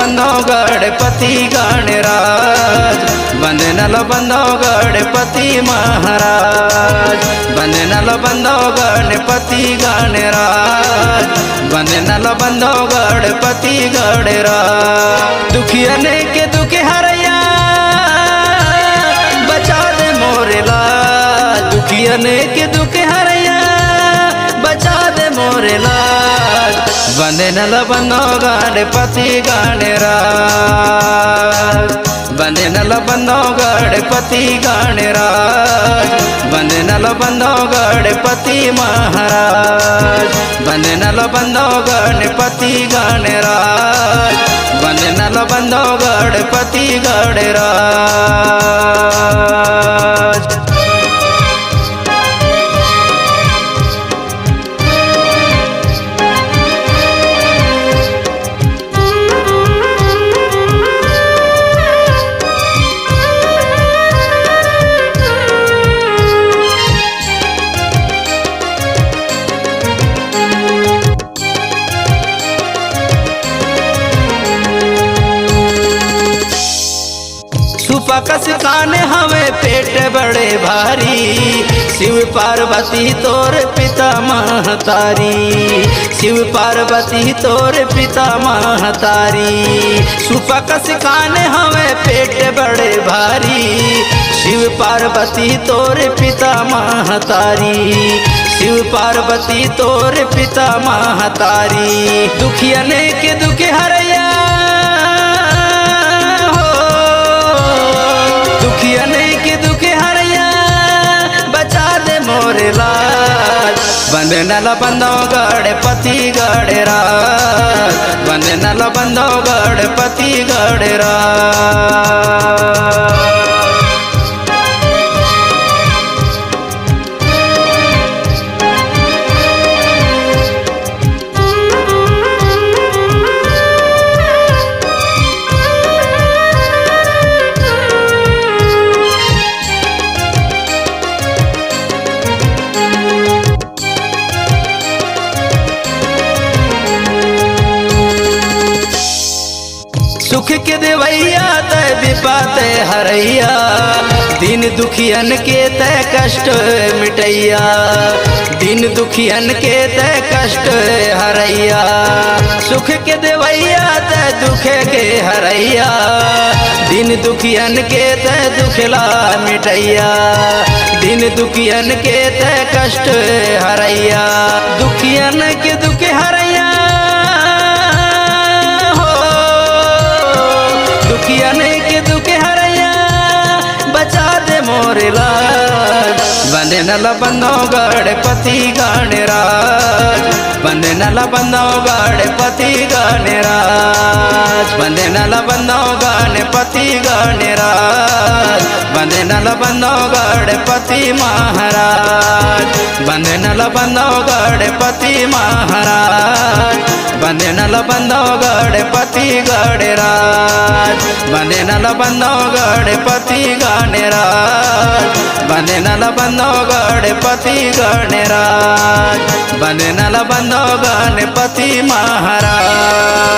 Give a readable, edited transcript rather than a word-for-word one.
बंदो गणपति गणराज, वंदनल बंदो गणपति महाराज, वंदनल बंदो गणपति गणराज, वंदनल बंदो गणपति गणराज। दुखियन के दुख हरया बचा दे मोरे लाज, दुखियन के दुख हरया बचा दे मोरे लाज, वंदनल बंदो गणपति गणराज, वंदनल बंदो गणपति गणराज, वंदनल बंदो गणपति महाराज, वंदनल बंदो गणपति गणराज, वंदनल बंदो गणपति गणराज। सुपकस कान हमें पेट बड़े भारी, शिव पार्वती तोर पिता महतारी, शिव पार्वती तोर पिता महतारी। सुपकस कान हमें पेट बड़े भारी, शिव पार्वती तोर पिता महतारी, शिव पार्वती तोर पिता महतारी। दुखियन के दुख हरया मोरे लाज, वंदनल बंदो गणपति गणराज, वंदनल बंदो गणपति गणराज। सुख के देवैया तय विपत हरैया, दिन दुखियन के तय कष्ट मिटैया, दिन दुखियन के तय कष्ट हरैया। सुख के देवैया तय दुख के हरैया, दिन दुखियन के तय दुखला मिटैया, दिन दुखियन के तय कष्ट हरैया। दुखियन के दुख हरैया दुखियन के दुख हरया बचा दे मोरे लाज, वंदनल बंदो गणपति गणराज, वंदनल बंदो गणपति गणराज, वंदनल बंदो गणपति गणराज, वंदनल बंदो गणपति महाराज, वंदनल बंदो गणपति महाराज, वंदनल बंदो गणपति गणराज, वंदनल बंदो गणपति गणराज, वंदनल बंदो गणपति गणराज, वंदनल बंदो गणपति महाराज।